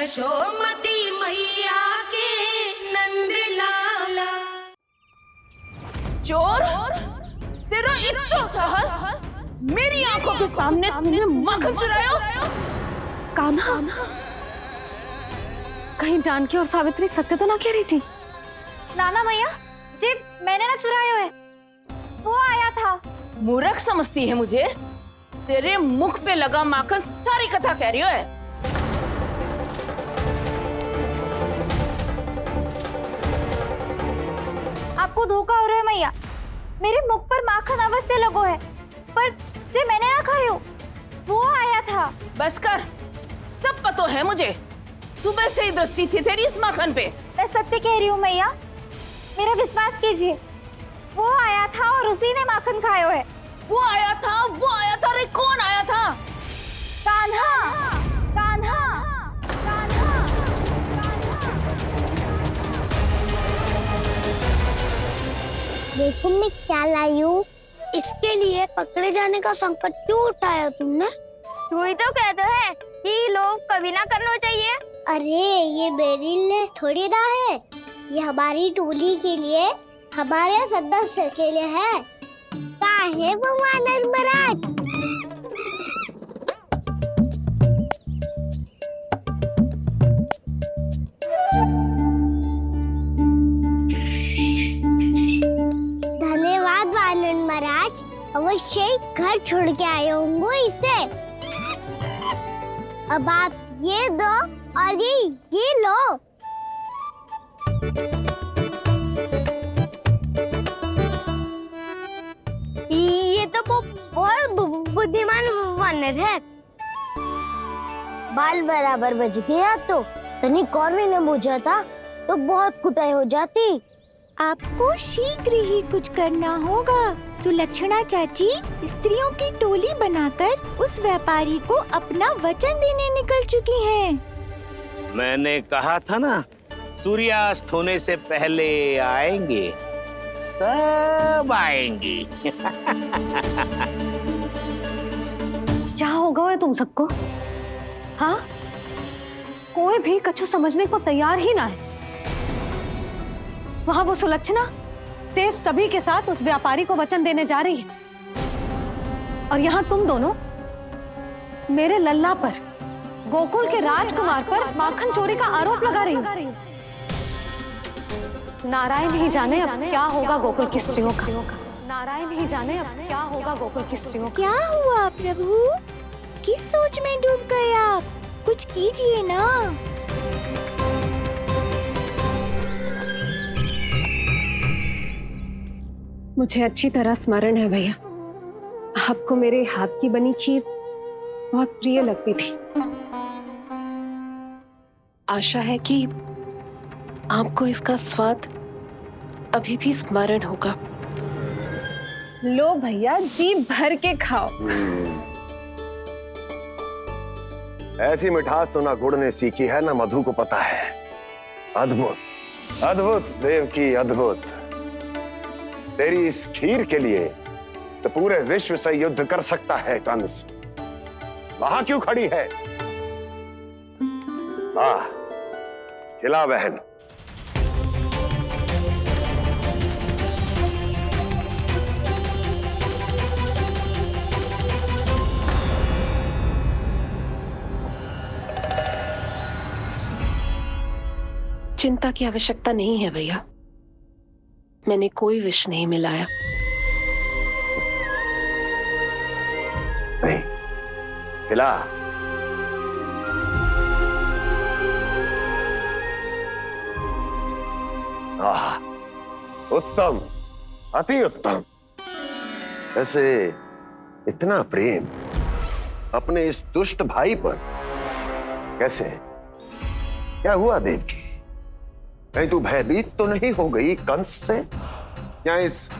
यशोमती मैया के नंद लाला। चोर, तेरा इतना साहस, मेरी आंखों के सामने तूने माखन चुराया। कान्हा, कहीं जानकी और सावित्री सत्य तो ना कह रही थी? नाना मैया जी, मैंने ना चुराया है, वो आया था। मूर्ख समझती है मुझे? तेरे मुख पे लगा माखन सारी कथा कह रही है। आपको धोखा हो रहा है मैया, मेरे मुख पर माखन अवश्य लगो है, पर जे मैंने ना खायो, वो आया था। बस कर, सब पता है मुझे। सुबह से ही दृष्टि थी तेरी इस माखन पे। मैं सत्य कह रही हूँ मैया, मेरा विश्वास कीजिए, वो आया था और उसी ने माखन खायो है। वो आया था, वो आया था। अरे कौन आया था? कान्हा, कान्हा, कान्हा। देखो मैं क्या लाई हूँ। इसके लिए पकड़े जाने का संकट क्यों उठाया तुमने? वही तो कहते हैं कि लोग कभी ना करना चाहिए। अरे ये मेरे लिए थोड़ी ना है, ये हमारी टोली के लिए, हमारे सदस्य के लिए है। काहे भगवान महाराज? धन्यवाद वानर महाराज, अवश्य घर छोड़ के आए होंगे इसे। अब आप ये दो और ये लो। ये तो बहुत बुद्धिमान वानर है। बाल बराबर बज गया तो तनिक और भी न बूझा था तो बहुत कुटाई हो जाती। आपको शीघ्र ही कुछ करना होगा। सुलक्षणा चाची स्त्रियों की टोली बनाकर उस व्यापारी को अपना वचन देने निकल चुकी हैं। मैंने कहा था ना, सूर्यास्त होने से पहले आएंगे, सब आएंगी। क्या होगा है तुम सबको? हाँ, कोई भी कछु समझने को तैयार ही ना है। वहां वो सुलक्षणा से सभी के साथ उस व्यापारी को वचन देने जा रही है, और यहाँ तुम दोनों मेरे लल्ला पर, गोकुल के राजकुमार पर माखन चोरी का आरोप लगा रही हो। नारायण ही जाने अब क्या होगा गोकुल की स्त्रियों का। नारायण ही जाने अब क्या होगा गोकुल की स्त्रियों का। क्या हुआ प्रभु? किस सोच में डूब गए आप? कुछ कीजिए ना। मुझे अच्छी तरह स्मरण है भैया, आपको मेरे हाथ की बनी खीर बहुत प्रिय लगती थी। आशा है कि आपको इसका स्वाद अभी भी स्मरण होगा। लो भैया, जी भर के खाओ। ऐसी मिठास तो ना गुड़ ने सीखी है ना मधु को पता है। अद्भुत, अद्भुत देवकी, अद्भुत। तेरी इस खीर के लिए तो पूरे विश्व से युद्ध कर सकता है कंस। वहां क्यों खड़ी है? खिला बहन। चिंता की आवश्यकता नहीं है भैया, मैंने कोई विष नहीं मिलाया। नहीं, खिला। उत्तम, अति उत्तम। वैसे इतना प्रेम अपने इस दुष्ट भाई पर कैसे? क्या हुआ देवकी? कहीं तू भयभीत तो नहीं हो गई कंस से? या इस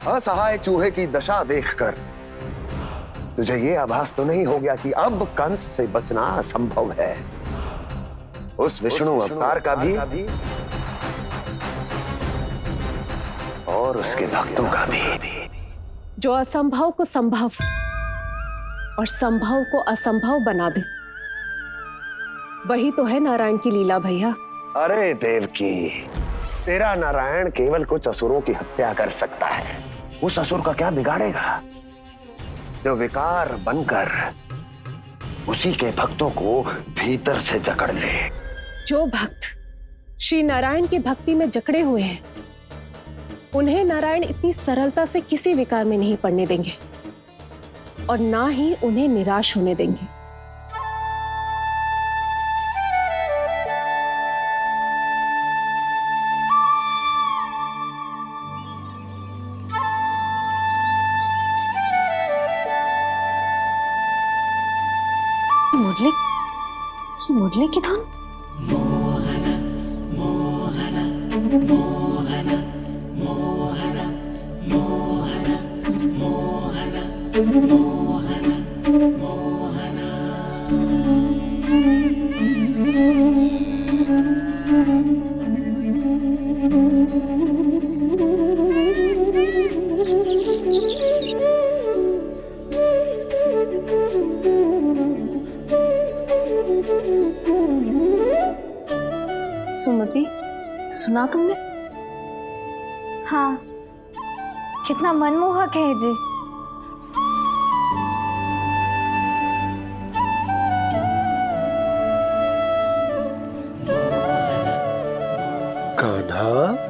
असहाय चूहे की दशा देखकर तुझे ये आभास तो नहीं हो गया कि अब कंस से बचना असंभव है? उस विष्णु अवतार का भी और उसके भक्तों का भी, जो असंभव को संभव और संभव को असंभव बना दे, वही तो है नारायण की लीला भैया। अरे देवकी, तेरा नारायण केवल कुछ असुरों की हत्या कर सकता है। उस असुर का क्या बिगाड़ेगा जो विकार बनकर उसी के भक्तों को भीतर से जकड़ ले। जो भक्त श्री नारायण की भक्ति में जकड़े हुए हैं, उन्हें नारायण इतनी सरलता से किसी विकार में नहीं पड़ने देंगे और ना ही उन्हें निराश होने देंगे। ये मुरली की धुन। सुमति, सुना तुमने? हाँ, कितना मनमोहक है जी। कान्हा,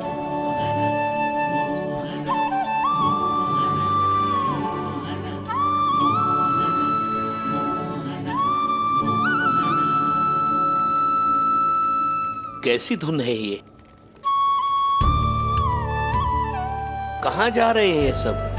कैसी धुन है ये? कहाँ जा रहे हैं ये सब?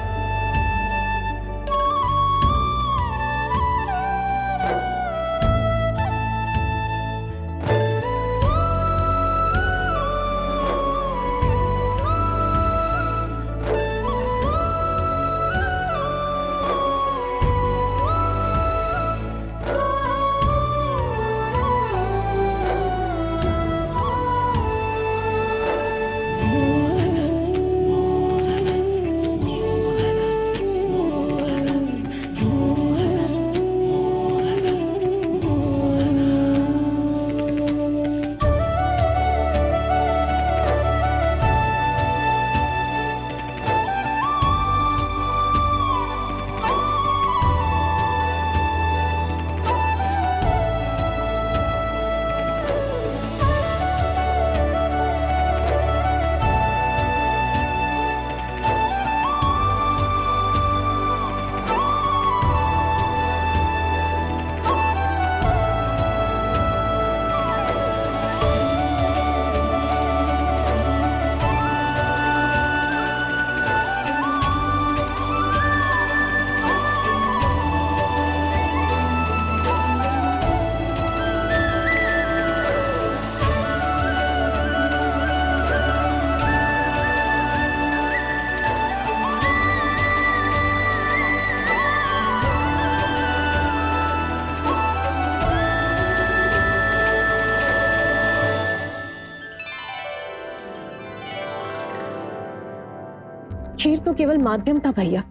खीर तो केवल माध्यम था भैया।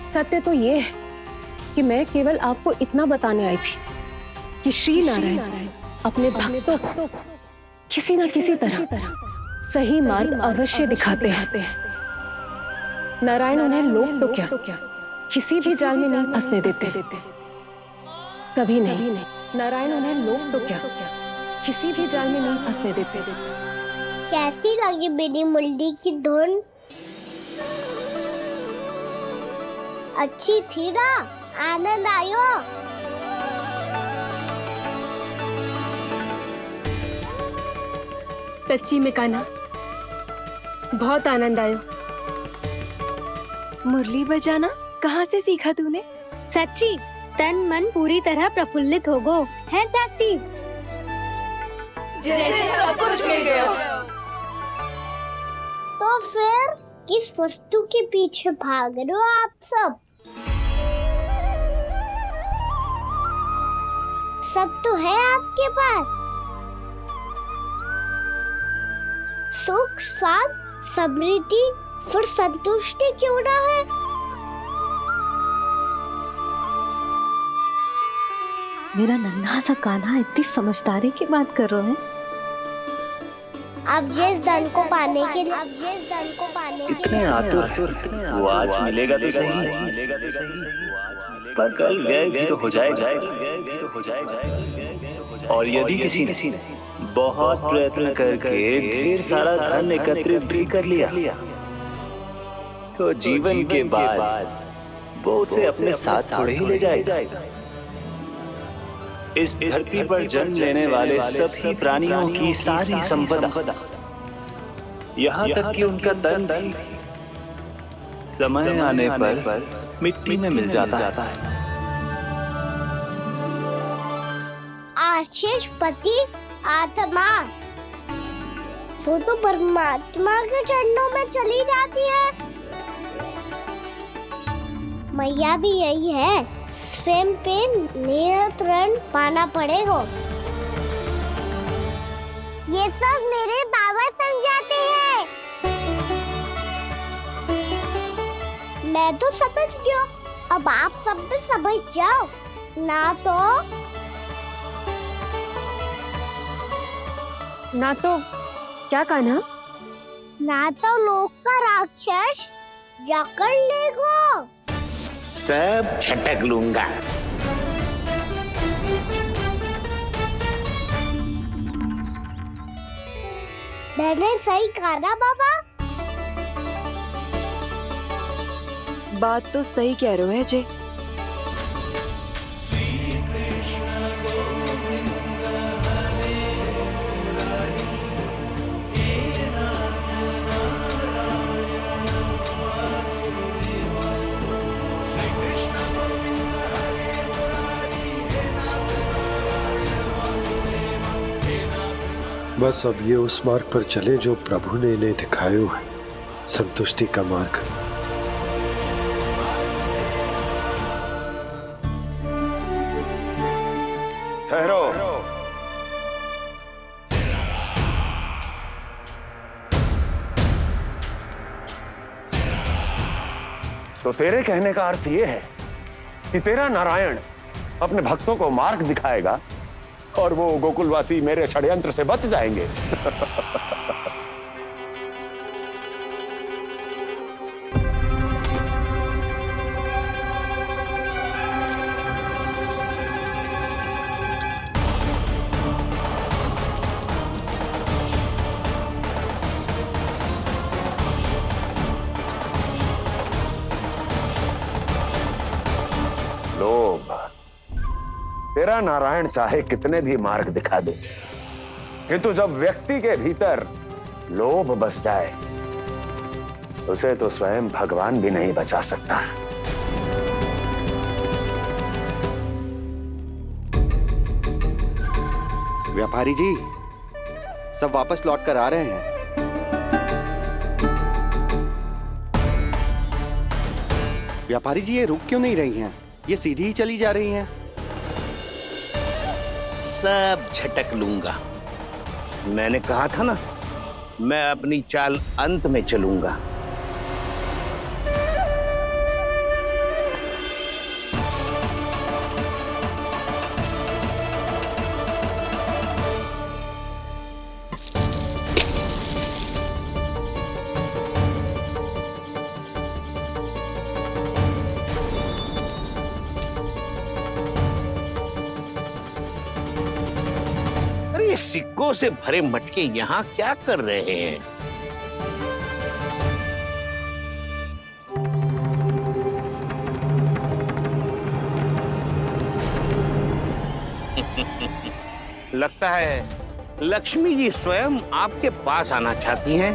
सत्य तो ये है कि मैं केवल आपको इतना बताने आई थी कि श्री नारायण अपने भक्तों को किसी न किसी तरह सही मार्ग अवश्य दिखाते हैं। नारायण उन्हें लोग तो क्या किसी भी जाल में नहीं फंसने देते, कभी नहीं। नारायण उन्हें लोग तो क्या किसी भी जाल में नहीं फंसने देते। कैसी लगी मेरी मुरली की धुन? अच्छी थी ना? आनंद आयो? सच्ची में कान्हा, बहुत आनंद आयो। मुरली बजाना कहाँ से सीखा तूने? सच्ची तन मन पूरी तरह प्रफुल्लित हो गो है चाची। जैसे सब कुछ मिल गया। तो फिर किस वस्तु के पीछे भाग रहे हो आप सब? सब तो है आपके पास। सुख, स्वाद, समृद्धि, फिर संतुष्टि क्यों ना है? मेरा नन्हा सा कान्हा इतनी समझदारी की बात कर रहे हैं। अब जिस धन को पाने के लिए इतने आतुर वो आज मिलेगा तो सही, पर कल व्यय भी तो हो जाएगा। और यदि किसी ने बहुत प्रयत्न करके ढेर सारा धन एकत्रित भी कर लिया, तो जीवन के बाद वो उसे अपने साथ थोड़े ही ले जाएगा। इस धरती पर जन्म लेने वाले सभी प्राणियों की सारी संपदा, यहाँ तक कि उनका तन भी समय आने पर मिट्टी में मिल जाता है। आशीष पति आत्मा वो तो परमात्मा के चरणों में चली जाती है। मैया भी यही है, स्वयं पे नियंत्रण पाना पड़ेगा। ये सब मेरे बाबा समझाते हैं। मैं तो समझ गया, अब आप सब भी समझ जाओ ना तो क्या कान्हा? ना तो लोक का राक्षस जकड़ लेगा। सब झटक लूंगा। मैंने सही कहा ना बाबा? बात तो सही कह रहे हो है जय। बस अब ये उस मार्ग पर चले जो प्रभु ने इन्हें दिखाया है, संतुष्टि का मार्ग। ठहरो। तो तेरे कहने का अर्थ यह है कि तेरा नारायण अपने भक्तों को मार्ग दिखाएगा और वो गोकुलवासी मेरे षड्यंत्र से बच जाएंगे। लोभ, तेरा नारायण चाहे कितने भी मार्ग दिखा दे, किंतु जब व्यक्ति के भीतर लोभ बस जाए, उसे तो स्वयं भगवान भी नहीं बचा सकता। व्यापारी जी, सब वापस लौट कर आ रहे हैं। व्यापारी जी, ये रुक क्यों नहीं रही हैं? ये सीधी ही चली जा रही हैं। सब झटक लूंगा। मैंने कहा था ना, मैं अपनी चाल अंत में चलूंगा। सिक्कों से भरे मटके यहाँ क्या कर रहे हैं? लगता है लक्ष्मी जी स्वयं आपके पास आना चाहती हैं।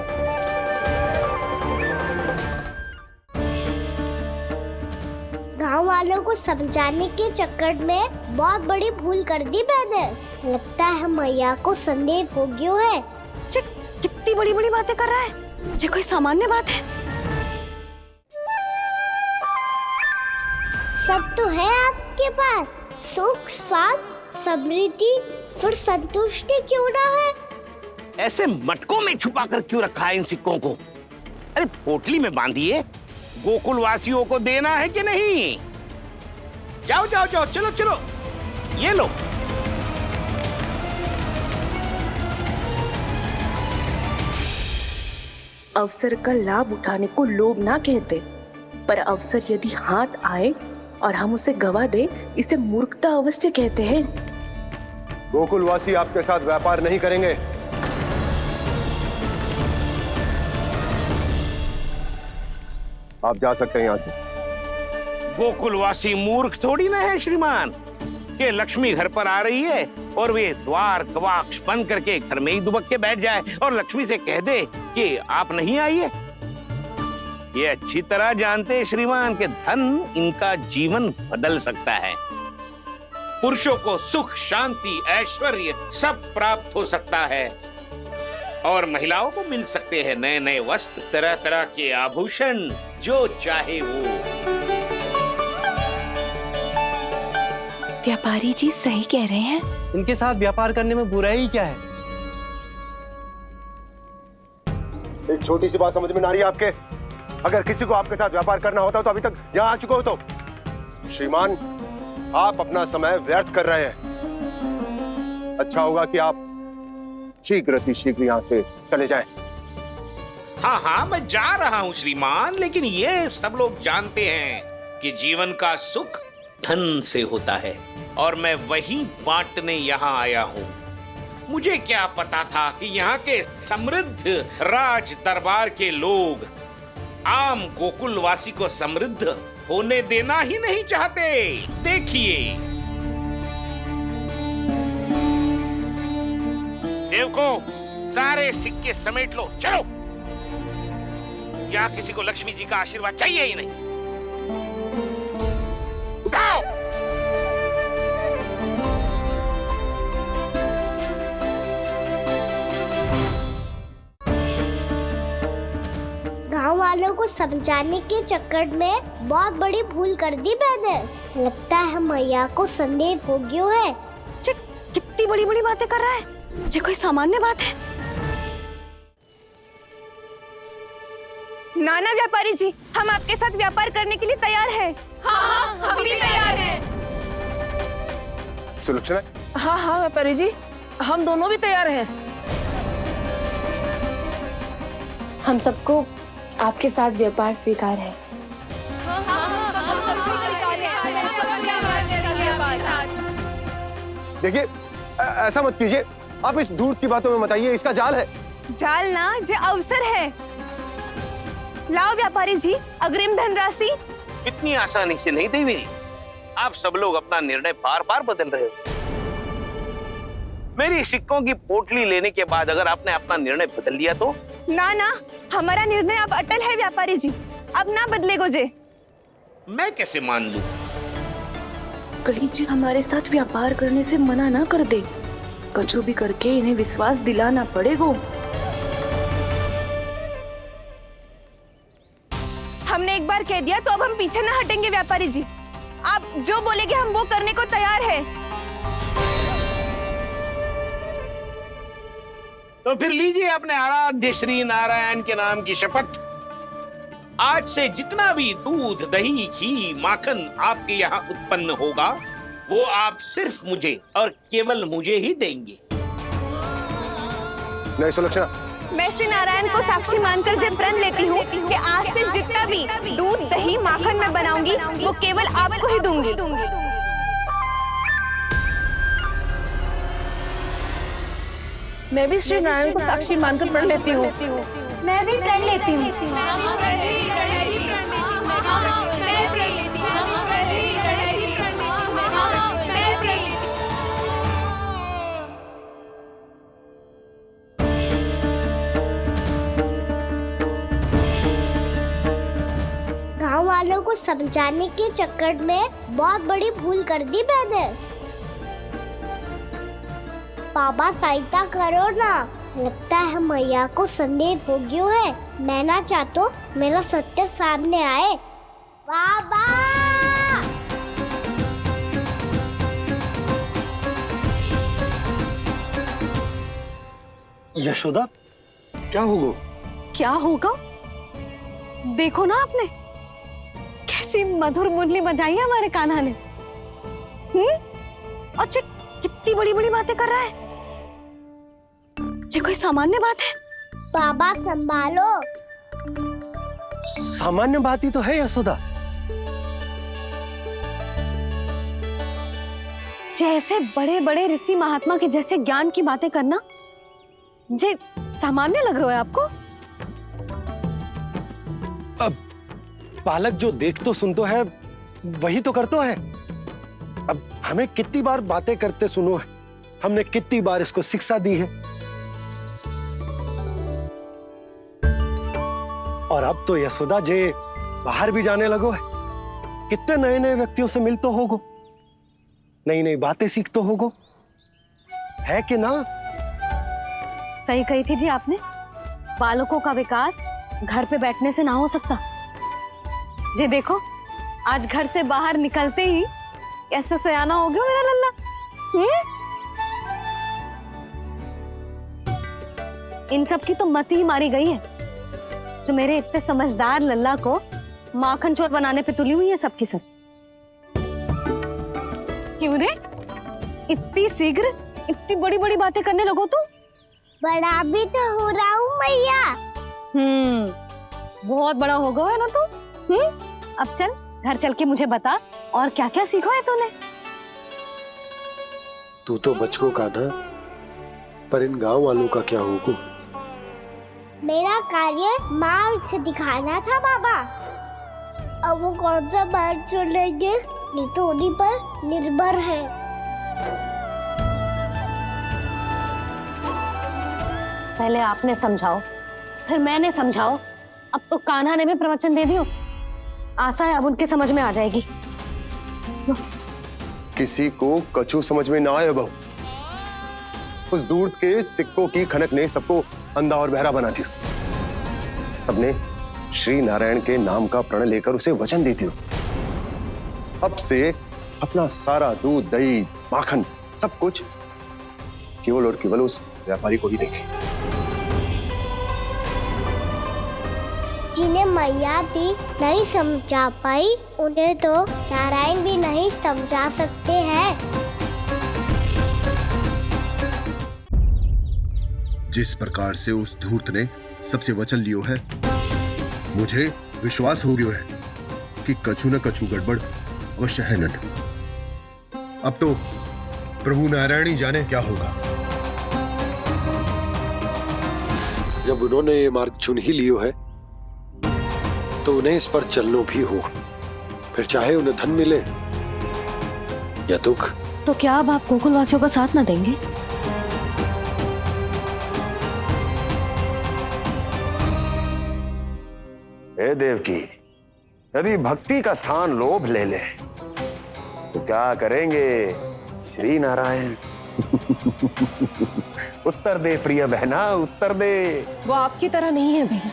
गांव वालों को समझाने के चक्कर में बहुत बड़ी भूल कर दी मैंने। लगता है मैया को संदेह हो गया है। कितनी बड़ी बड़ी बातें कर रहा है, ये कोई सामान्य बात है? सब तो है आपके पास, सुख, स्वाद, समृद्धि, फिर संतुष्टि क्यों ना है? ऐसे मटकों में छुपा कर क्यों रखा है इन सिक्कों को? अरे पोटली में बांधिए, गोकुल वासियों को देना है कि नहीं? जाओ जाओ जाओ, चलो चलो। ये लो। अवसर का लाभ उठाने को लोभ ना कहते, पर अवसर यदि हाथ आए और हम उसे गवा दे, इसे मूर्खता अवश्य कहते हैं। गोकुलवासी आपके साथ व्यापार नहीं करेंगे। आप जा सकते हैं यहाँ से। गोकुलवासी मूर्ख थोड़ी ना है श्रीमान। ये लक्ष्मी घर पर आ रही है और वे द्वार कवाक्ष बंद करके घर में ही दुबक के बैठ जाए और लक्ष्मी से कह दे कि आप नहीं आइए। ये अच्छी तरह जानते हैं श्रीमान कि धन इनका जीवन बदल सकता है। पुरुषों को सुख, शांति, ऐश्वर्य सब प्राप्त हो सकता है और महिलाओं को मिल सकते हैं नए नए वस्त्र, तरह तरह के आभूषण, जो चाहे वो। व्यापारी जी सही कह रहे हैं। इनके साथ व्यापार करने में बुराई क्या है? एक छोटी सी बात समझ में ना रही है आपके? अगर किसी को आपके साथ व्यापार करना होता तो अभी तक यहाँ आ चुके हो। तो श्रीमान, आप अपना समय व्यर्थ कर रहे हैं। अच्छा होगा कि आप शीघ्र यहाँ से चले जाएं। हाँ हाँ, मैं जा रहा हूँ श्रीमान, लेकिन ये सब लोग जानते हैं कि जीवन का सुख धन से होता है और मैं वही बांटने यहाँ आया हूँ। मुझे क्या पता था कि यहाँ के समृद्ध राज दरबार के लोग आम गोकुलवासी को समृद्ध होने देना ही नहीं चाहते। देखिए सेवकों, सारे सिक्के समेट लो, चलो। यहाँ किसी को लक्ष्मी जी का आशीर्वाद चाहिए ही नहीं। उठाओ। गांव वालों को समझाने के चक्कर में बहुत बड़ी भूल कर दी मैंने। लगता है मैया को संदेह हो गया है। कितनी बड़ी बड़ी बातें कर रहा है, ये कोई सामान्य बात है? नाना व्यापारी जी, हम आपके साथ व्यापार करने के लिए तैयार हैं। हाँ, हम भी तैयार हैं। सुलक्षणा? हाँ हाँ व्यापारी जी, हम दोनों भी तैयार हैं। हम सबको आपके साथ व्यापार स्वीकार है। देखिए, ऐसा मत कीजिए। आप इस दूध की बातों में मत आइए, इसका जाल है। जाल ना, जो अवसर है। लाओ व्यापारी जी, अग्रिम धनराशि। इतनी आसानी से नहीं देवी जी। आप सब लोग अपना निर्णय बार बार बदल रहे हो। मेरी सिक्कों की पोटली लेने के बाद अगर आपने अपना निर्णय बदल लिया तो? ना ना, हमारा निर्णय अब अटल है व्यापारी जी, अब ना बदलेगो जे। मैं कैसे मान लूं? कहीं जी हमारे साथ व्यापार करने से मना ना कर दे। कचो भी करके इन्हें विश्वास दिलाना पड़ेगा। हमने एक बार कह दिया तो अब हम पीछे ना हटेंगे व्यापारी जी। आप जो बोलेंगे हम वो करने को तैयार है। तो फिर लीजिए अपने आराध्य श्री नारायण के नाम की शपथ। आज से जितना भी दूध, दही, घी, माखन आपके यहाँ उत्पन्न होगा वो आप सिर्फ मुझे और केवल मुझे ही देंगे। नहीं सुलक्षणा, मैं श्री नारायण को साक्षी मानकर जब प्रण लेती हूँ कि आज से जितना भी दूध, दही, माखन मैं बनाऊंगी वो केवल आपको ही दूंगी। मैं भी श्री नारायण को साक्षी मानकर प्रण लेती हूँ। मैं भी प्रण लेती हूँ। गांव वालों को समझाने के चक्कर में बहुत बड़ी भूल कर दी मैंने। बाबा सहायता करो ना। लगता है मैया को संदेह हो गया है। मैं ना चाहता मेरा सत्य सामने आए। बाबा! यशोदा, क्या होगा? क्या होगा? देखो ना आपने कैसी मधुर मुरली बजाई है हमारे कान्हा ने। अच्छा कितनी बड़ी बड़ी बातें कर रहा है। ये कोई सामान्य बात है? बाबा संभालो। सामान्य बात ही तो है यशोदा। जैसे बड़े बड़े ऋषि महात्मा के जैसे ज्ञान की बातें करना जे सामान्य लग रहा है आपको? अब बालक जो देख तो सुन तो है वही तो करता है। अब हमें कितनी बार बातें करते सुनो है, हमने कितनी बार इसको शिक्षा दी है। और अब तो यशोदा जे बाहर भी जाने लगो है, कितने नए नए व्यक्तियों से मिलते होगो, नई नई बातें सीखते होगो, है कि ना? सही कही थी जी आपने। बालकों का विकास घर पे बैठने से ना हो सकता। जी देखो, आज घर से बाहर निकलते ही कैसा सयाना हो गया मेरा लल्ला। इन सब की तो मती ही मारी गई है, जो मेरे इतने समझदार लल्ला को माखन चोर बनाने पे तुली हुई है सबकी सब। क्यों रे, इतनी शीघ्र इतनी बड़ी बड़ी बातें करने लगो तू? बड़ा भी तो हो रहा हूँ मैया। बहुत बड़ा हो गया है ना तू। अब चल घर चल के मुझे बता और क्या क्या सीखा है तूने। तू तो बचको का ना, पर इन गांव वालों का क्या होगा? मेरा कार्य मार्ग दिखाना था बाबा। अब वो कौन सा मार्ग चुनेंगे ये तो उन्हीं पर निर्भर है। पहले आपने समझाओ, फिर मैंने समझाओ, अब तो कान्हा ने भी प्रवचन दे दियो। आशा है अब उनके समझ में आ जाएगी। किसी को कछु समझ में ना आए बहू। उस दूर के सिक्कों की खनक ने सबको अंधा और बहरा बना दिया। सबने श्री नारायण के नाम का प्रण लेकर उसे वचन देती हो। अब से अपना सारा दूध, दही, माखन सब कुछ केवल और केवल उस व्यापारी को ही देंगे। जिन्हें मैया भी नहीं समझा पाई, उन्हें तो नारायण भी नहीं समझा सकते हैं। जिस प्रकार से उस धूर्त ने सबसे वचन लियो है, मुझे विश्वास हो गयो है कि कछु न कछु गड़बड़ अवश्य है नंद। अब तो प्रभु नारायण ही जाने क्या होगा। जब उन्होंने ये मार्ग चुन ही लियो है तो उन्हें इस पर चलना भी हो, फिर चाहे उन्हें धन मिले या दुख। तो क्या अब आप गोकुल वासियों का साथ ना देंगे? हे देवकी, यदि भक्ति का स्थान लोभ ले ले तो क्या करेंगे श्री नारायण? उत्तर दे प्रिय बहना, उत्तर दे। वो आपकी तरह नहीं है भैया।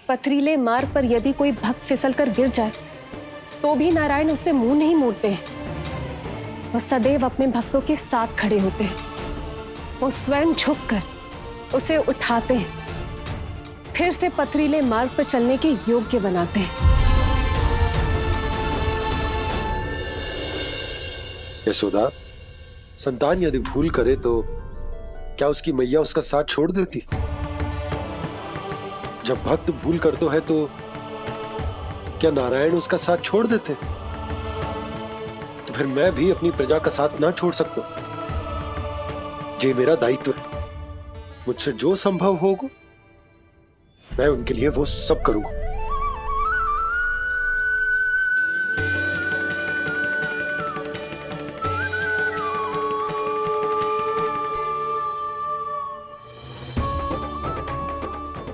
पथरीले मार्ग पर यदि कोई भक्त फिसलकर गिर जाए तो भी नारायण उससे मुंह नहीं मोड़ते हैं। वो सदैव अपने भक्तों के साथ खड़े होते हैं। वो स्वयं झुककर उसे उठाते हैं, फिर से पथरीले मार्ग पर चलने के योग्य बनाते हैं। यशोदा, संतान यदि भूल करे तो क्या उसकी मैया उसका साथ छोड़ देती? जब भक्त भूल करते है तो क्या नारायण उसका साथ छोड़ देते? तो फिर मैं भी अपनी प्रजा का साथ ना छोड़ सकता। ये मेरा दायित्व है। मुझसे जो संभव होगा मैं उनके लिए वो सब करूंगा।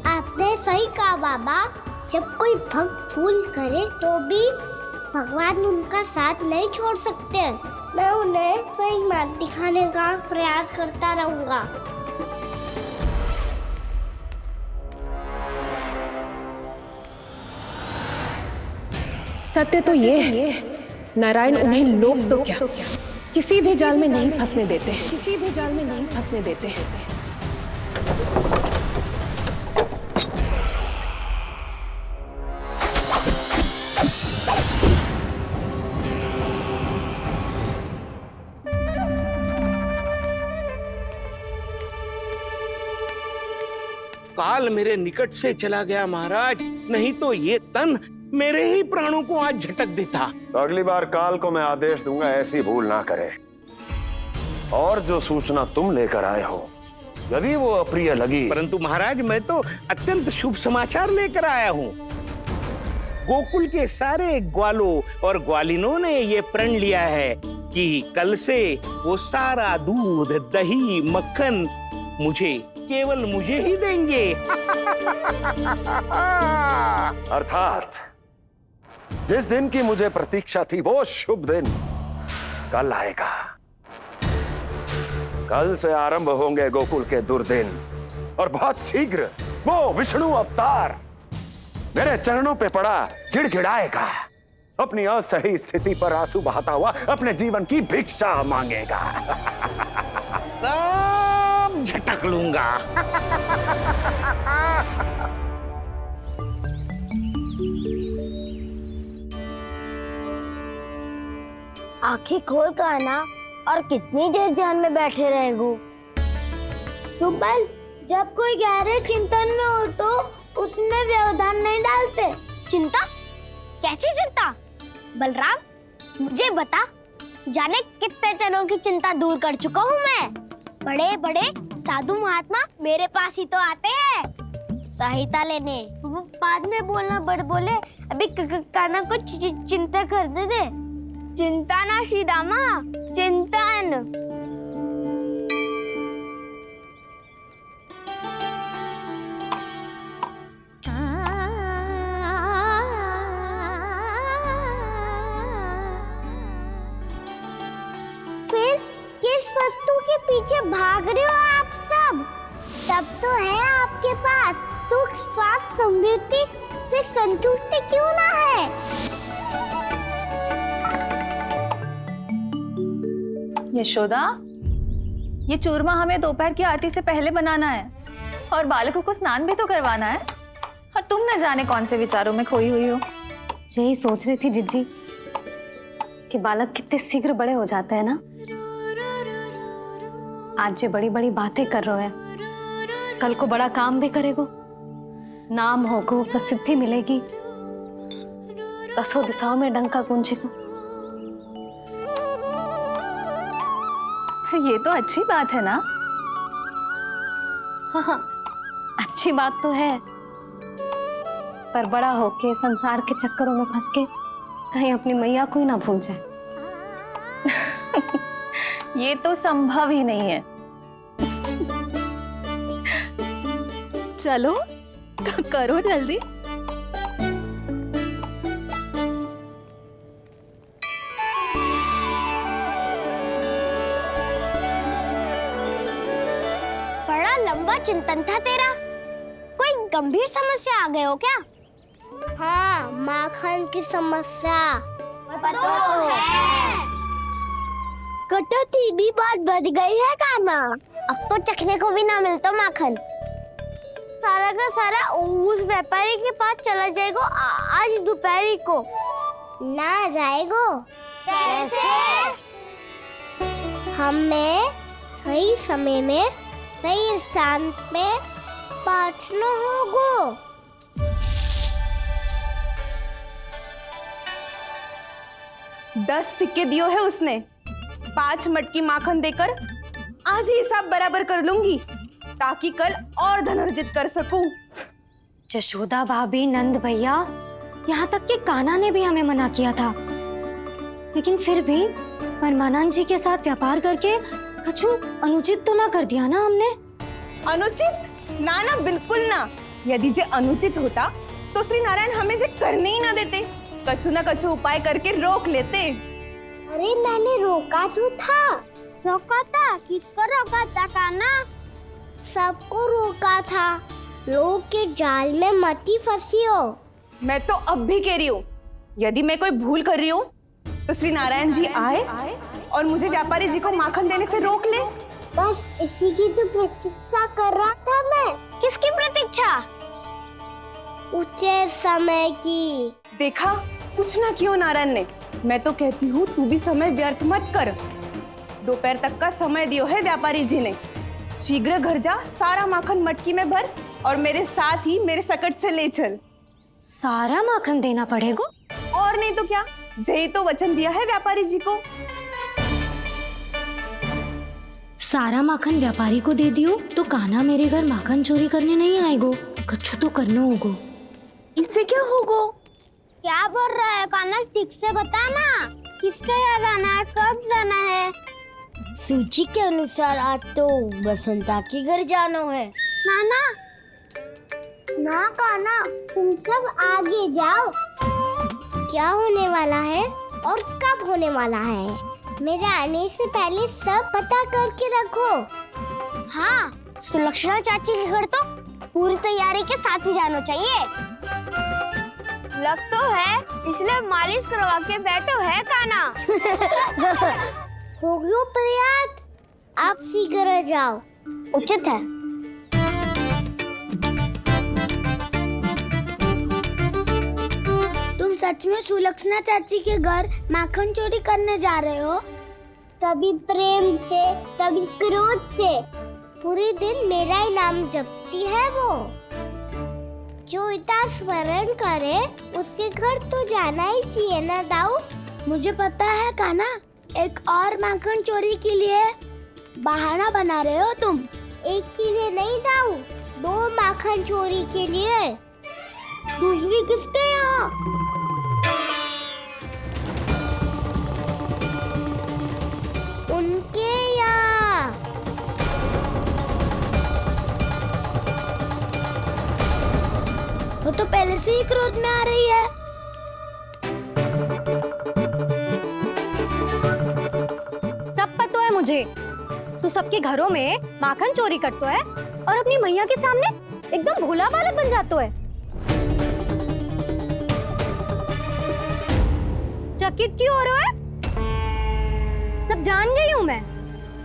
आपने सही कहा बाबा। जब कोई भक्त भूल करे तो भी भगवान उनका साथ नहीं छोड़ सकते। मैं उन्हें सही मार्ग दिखाने का प्रयास करता रहूंगा। सत्य तो ये है, नारायण उन्हें लोग तो क्या किसी भी जाल में नहीं फंसने देते, किसी भी जाल में नहीं फंसने देते हैं। काल मेरे निकट से चला गया महाराज, नहीं तो ये तन मेरे ही प्राणों को आज झटक देता। तो अगली बार काल को मैं आदेश दूंगा ऐसी भूल ना करे। और जो सूचना तुम लेकर आए हो यदि वो अप्रिय लगी, परंतु महाराज मैं तो अत्यंत शुभ समाचार लेकर आया हूँ। गोकुल के सारे ग्वालों और ग्वालिनों ने ये प्रण लिया है कि कल से वो सारा दूध, दही, मक्खन मुझे, केवल मुझे ही देंगे। अर्थात जिस दिन की मुझे प्रतीक्षा थी वो शुभ दिन कल आएगा। कल से आरंभ होंगे गोकुल के दुर्दिन और बहुत शीघ्र वो विष्णु अवतार मेरे चरणों पे पड़ा गिड़गिड़ाएगा, अपनी असही स्थिति पर आंसू बहाता हुआ अपने जीवन की भिक्षा मांगेगा। सब झटक लूंगा। आंखें खोल कर आना और कितनी देर ध्यान में बैठे रहेगो। सुबह जब कोई गहरे चिंतन में हो तो उसमें व्यवधान नहीं डालते। चिंता? कैसी चिंता? बलराम मुझे बता, जाने कितने जनों की चिंता दूर कर चुका हूँ मैं। बड़े बड़े साधु महात्मा मेरे पास ही तो आते हैं सहायता लेने। बाद में बोलना बड़ बोले, अभी काना को चिंता करने दे। चिंता ना श्री दामा, चिंतन। फिर किस वस्तु के पीछे भाग रहे हो आप सब? सब तो है आपके पास। सुख, स्वास्थ्य, समृद्धि से संतुष्टि क्यों ना है? यशोदा, ये चूरमा हमें दोपहर की आरती से पहले बनाना है और बालकों को स्नान भी तो करवाना है। और तुम न जाने कौन से विचारों में खोई हुई हो। यही सोच रही थी जिज्जी कि बालक कितने शीघ्र बड़े हो जाते हैं ना। आज ये बड़ी बड़ी बातें कर रहे हैं, कल को बड़ा काम भी करेगो, नाम होगो, प्रसिद्धि मिलेगी, दसों दिशाओं में डंका गूंजेगा। ये तो अच्छी बात है ना? हाँ, अच्छी बात तो है, पर बड़ा होके संसार के चक्करों में फंस के कहीं अपनी मैया को ही ना भूल जाए। ये तो संभव ही नहीं है। चलो करो जल्दी। बड़ा लंबा चिंतन था तेरा। कोई गंभीर समस्या आ गए हो क्या? हाँ, माखन की समस्या। तो है। कटौती भी बहुत बढ़ गई है काना। अब तो चखने को भी ना मिलता माखन। सारा का सारा उस व्यापारी के पास चला जाएगा आज दोपहर को। ना जाएगो? कैसे? हमें सही समय में सही स्थान पे पहुंचना होगा। दस सिक्के दियो है उसने, 5 मटकी माखन देकर आज ही हिसाब बराबर कर लूंगी ताकि कल और धन अर्जित कर सकूं। यशोदा भाभी, नंद भैया, यहाँ तक कि कान्हा ने भी हमें मना किया था, लेकिन फिर भी परमानंद जी के साथ व्यापार करके कछु अनुचित तो ना कर दिया ना हमने? अनुचित? ना ना, बिल्कुल ना। यदि जे अनुचित होता तो श्री नारायण हमें जे करने ही ना देते, कछु ना कछु उपाय करके रोक लेते। अरे मैंने रोका तो था। रोका था? किसको रोका था कान्हा? सबको रोका था। लोग के जाल में मत ही फंसी हो। मैं तो अब भी कह रही हूँ, यदि मैं कोई भूल कर रही हूँ तो श्री नारायण जी आए और मुझे व्यापारी जी को माखन देने से रोक ले। बस इसी की तो प्रतीक्षा कर रहा था मैं। किसकी प्रतीक्षा? उचित समय की। देखा, पूछना क्यों नारायण ने? मैं तो कहती हूँ तू भी समय व्यर्थ मत कर। दोपहर तक का समय दियो है व्यापारी जी ने, शीघ्र घर जा, सारा माखन मटकी में भर और मेरे साथ ही मेरे सकट से ले चल। सारा माखन देना पड़ेगा? और नहीं तो क्या, जय तो वचन दिया है व्यापारी जी को। सारा माखन व्यापारी को दे दियो तो कान्हा मेरे घर माखन चोरी करने नहीं आएगो, कछु तो करना होगो। इससे क्या होगा? क्या बोल रहा है कान्हा, ठीक से बता ना। किसका यहाँ जाना है, कब जाना है? सूची के अनुसार आज तो बसंता के घर जाना है। नाना ना कान्हा, तुम सब आगे जाओ। क्या होने वाला है और कब होने वाला है, मेरे आने से पहले सब पता करके रखो। हाँ, सुलक्षणा चाची के घर तो पूरी तैयारी के साथ ही जाना चाहिए। लग तो है, इसलिए मालिश करवा के बैठो है कान्हा। हो गयो प्रयास, आप शीघ्र जाओ, उचित है। तुम सच में सुलक्षणा चाची के घर माखन चोरी करने जा रहे हो? कभी प्रेम से, कभी क्रोध से, पूरे दिन मेरा ही नाम जपती है वो। जो इतना स्मरण करे उसके घर तो जाना ही चाहिए ना दाऊ। मुझे पता है कान्हा, एक और माखन चोरी के लिए बहाना बना रहे हो तुम। एक के लिए नहीं दाऊ, 2 माखन चोरी के लिए। दूसरी किसके यहाँ? उनके यहाँ। वो तो पहले से ही क्रोध में आ रही है। सब पता है मुझे, तू सबके घरों में माखन चोरी करतो है और अपनी मैया के सामने एकदम भोला बालक बन जातो है। चकित क्यों हो रहा है? सब जान गई हूँ मैं,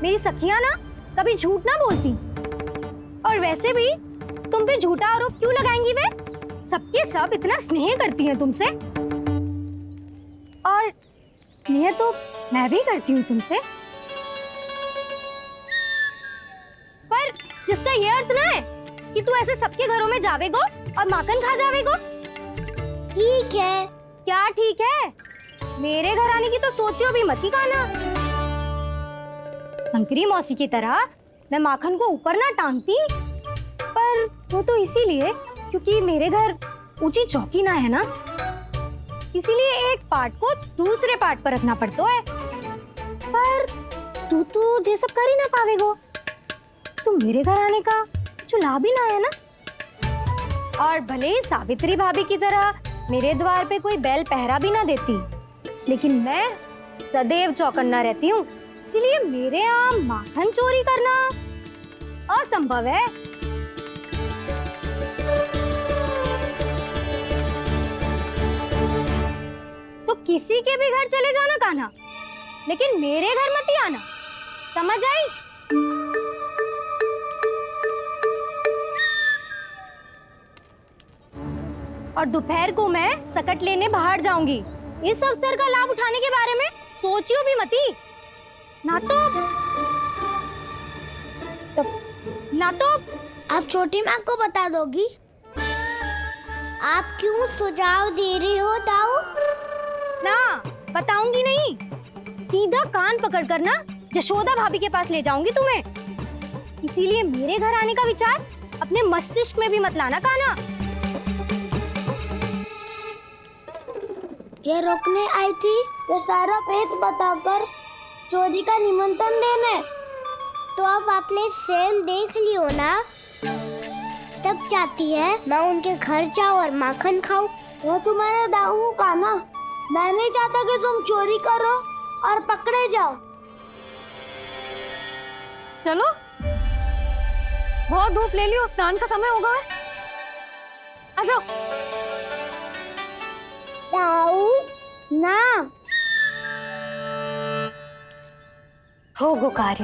मेरी सखियां ना कभी झूठ ना बोलती। और वैसे भी तुम पे झूठा आरोप क्यों लगाएंगी वे? सबके सब इतना स्नेह करती हैं तुमसे, और स्नेह तो मैं भी करती हूँ तुमसे। पर जिसका ये अर्थ ना है कि तू ऐसे सबके घरों में जावेगो और माखन खा जावेगो। ठीक है। क्या ठीक है? मेरे घर आने की तो सोचियो भी मत ही कान्हा। शंकरी मौसी की तरह मैं माखन को ऊपर ना टांगती, पर वो तो इसीलिए क्योंकि मेरे घर ऊंची चौकी ना है ना, इसीलिए एक पार्ट को दूसरे पार्ट पर रखना पड़ता है। पर तू तो ये सब कर ही ना पावेगो, तो मेरे घर आने का कुछ लाभ ही ना है ना। और भले ही सावित्री भाभी की तरह मेरे द्वार पे कोई बैल पहरा भी ना देती, लेकिन मैं सदैव चौकन्ना रहती हूँ, इसलिए मेरे यहाँ माखन चोरी करना असंभव है। तो किसी के भी घर चले जाना कान्हा, लेकिन मेरे घर मत ही आना, समझ आई? और दोपहर को मैं सकट लेने बाहर जाऊंगी। इस अवसर का लाभ उठाने के बारे में सोचियो भी मती, ना तो आप छोटी माँ को बता दोगी? आप क्यों सुझाव दे रही हो दाऊ? ना बताऊंगी नहीं, सीधा कान पकड़ कर ना जशोदा भाभी के पास ले जाऊंगी तुम्हें। इसीलिए मेरे घर आने का विचार अपने मस्तिष्क में भी मत लाना कान्हा। ये रोकने आई थी ये सारा पेट बताकर चोरी का निमंत्रण देने। तो अब आपने सेम देख लियो ना, तब चाहती है मैं उनके घर जाऊँ और माखन खाऊं। वो तुम्हारा दाऊ कान्हा, मैं नहीं चाहता कि तुम चोरी करो और पकड़े जाओ। चलो, बहुत धूप ले लियो, स्नान का समय होगा। आ जाओ। दाऊ ना होगो कार्य।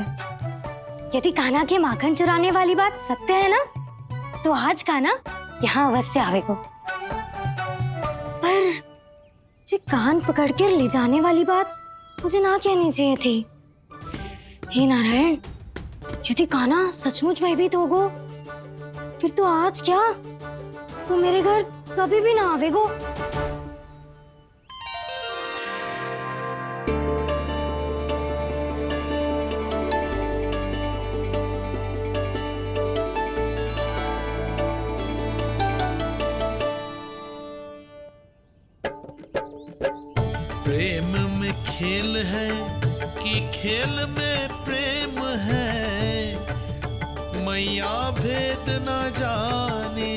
यदि कान्हा के माखन चुराने वाली बात सत्य है ना, तो आज कान्हा यहाँ अवश्य आवेगो। पर जे कान पकड़ कर ले जाने वाली बात मुझे ना कहनी चाहिए थी। हे नारायण, यदि कान्हा सचमुच भयभीत होगो, फिर तो आज क्या वो मेरे घर कभी भी ना आवेगो। प्रेम में खेल है कि खेल में प्रेम है, मैया भेद न जाने।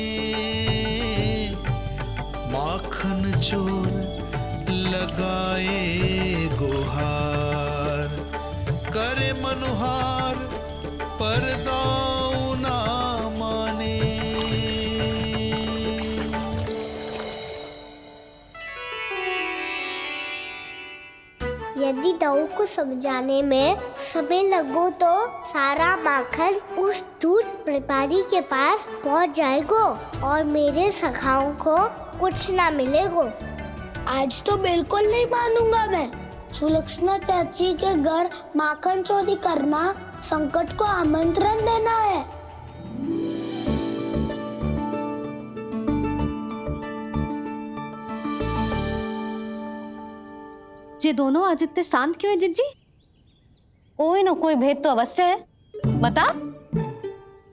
माखन चोर लगाए गुहार, करे मनुहार पर दाऊ ना माने। यदि दाऊ को समझाने में समय लगो तो सारा माखन उस दूध व्यापारी के पास पहुंच जाएगो और मेरे सखाओं को कुछ ना मिलेगो। आज तो बिल्कुल नहीं मानूंगा मैं। सुलक्षणा चाची के घर माखन चोरी करना संकट को आमंत्रण देना है। ये दोनों आज इतने शांत क्यों है जिज्जी? कोई ना कोई भेद तो अवश्य है, बता।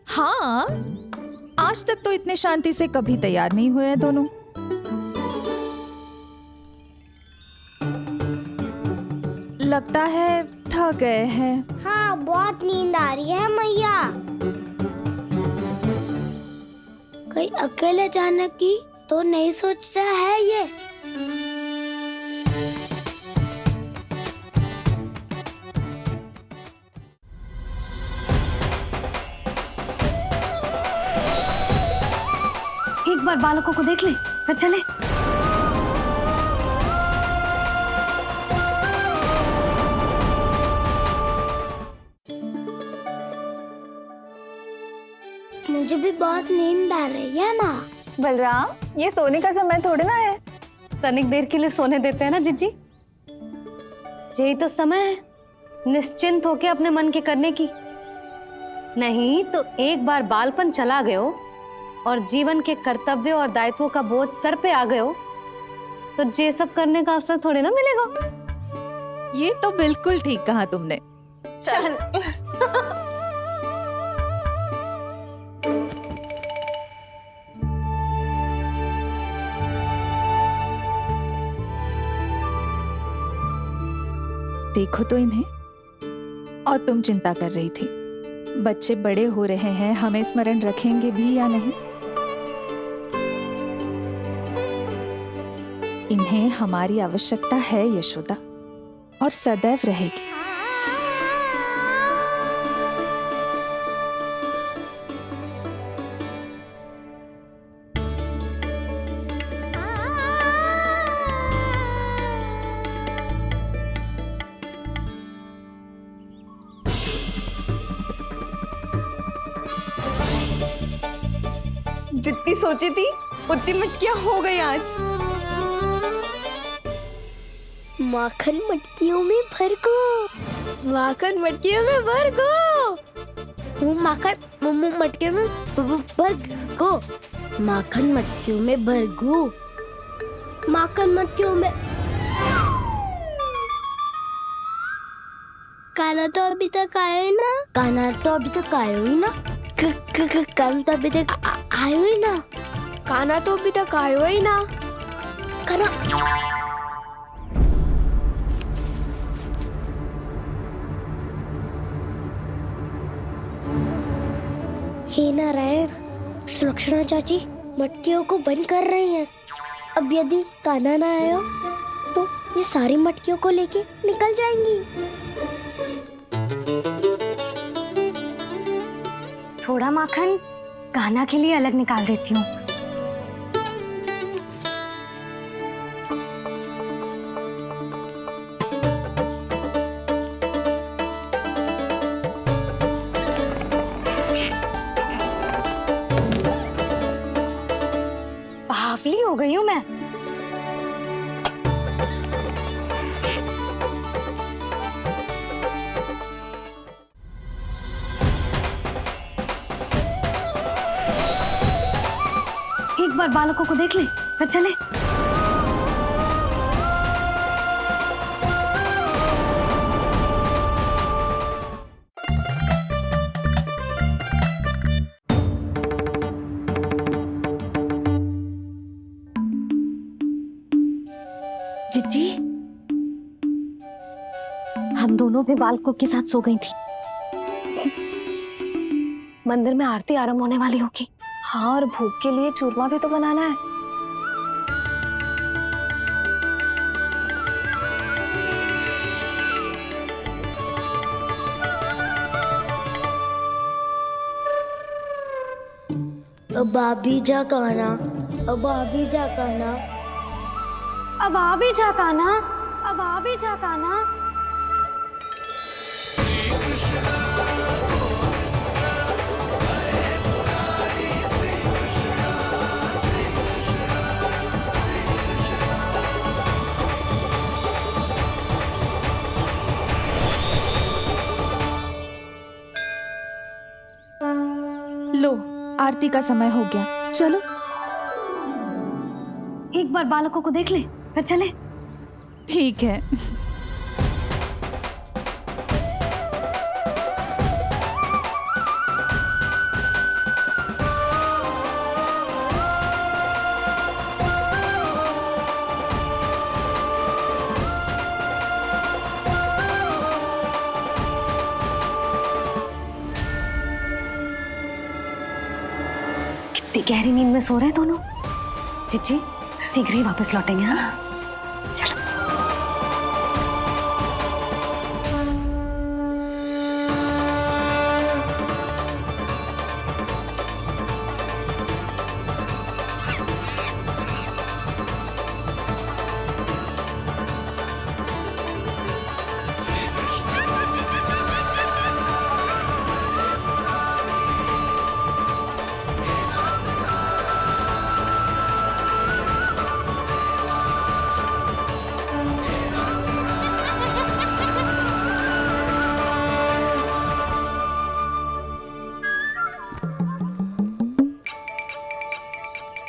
हाँ, आज तक तो इतने शांति से कभी तैयार नहीं हुए हैं दोनों। लगता है थक गए हैं। हाँ, बहुत नींद आ रही है मैया। कहीं अकेले जाने की तो नहीं सोच रहा है ये? एक बार बालकों को देख ले, फिर चले। मुझे भी बहुत नींद आ रही है माँ। बलराम, ये सोने का समय थोड़ी ना है। तनिक देर के लिए सोने देते हैं ना जिज्जी। यही तो समय है निश्चिंत होके अपने मन के करने की। नहीं तो एक बार बालपन चला गयो और जीवन के कर्तव्यों और दायित्वों का बोझ सर पे आ गयो तो ये सब करने का अवसर थोड़ी ना मिलेगा। ये तो बिल्कुल ठीक कहा तुमने। चल। देखो तो इन्हें। और तुम चिंता कर रही थी बच्चे बड़े हो रहे हैं, हमें स्मरण रखेंगे भी या नहीं। इन्हें हमारी आवश्यकता है यशोदा, और सदैव रहेगी। जितनी सोची थी उतनी मटकियां हो गई आज। माखन मटकियों में भर गो। माखन मटकियों में भर गो। माखन मटकियों में भर गो। माखन मटकियों में भर गो। माखन मटकियों में। कान्हा तो अभी तक आया ही ना। कान्हा तो अभी तक आया ही ना। कान्हा तो अभी तक आयो ही ना। कान्हा तो अभी तक आयो ही ना। कान्हा हे नारायण, सुलक्षणा चाची मटकियों को बंद कर रही हैं। अब यदि कान्हा ना आया तो ये सारी मटकियों को लेके निकल जाएंगी। थोड़ा माखन कान्हा के लिए अलग निकाल देती हूँ। बावली हो गई हूँ मैं। बार बालकों को देख ले, फिर चले। जिज्जी, हम दोनों भी बालकों के साथ सो गई थी। मंदिर में आरती आरंभ होने वाली होगी। हाँ, और भूख के लिए चूरमा भी तो बनाना है। अब भाभी जा कहना, अब भाभी जा कहना, अब आ भी जा काना, अब आ भी जा काना। लो, आरती का समय हो गया, चलो। एक बार बालकों को देख ले, फिर चले। ठीक है। कितनी गहरी नींद में सो रहे हैं दोनों। जिज्जी, शीघ्र ही वापस लौटेंगे। हाँ, चलो।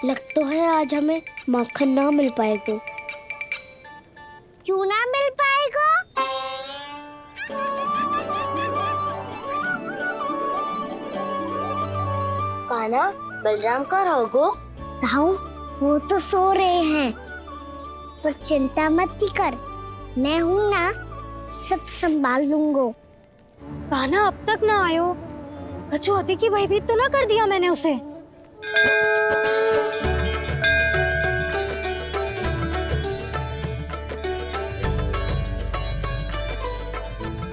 लग तो है आज हमें माखन ना मिल पाएगा। क्यों ना मिल पाएगा? कान्हा, बलराम का रहोगो? ताऊ, वो तो सो रहे हैं, पर चिंता मत कर, मैं हूँ ना, सब संभाल लूंगा। कान्हा अब तक ना आयो, कछु अति की भयभीत तो ना कर दिया मैंने उसे?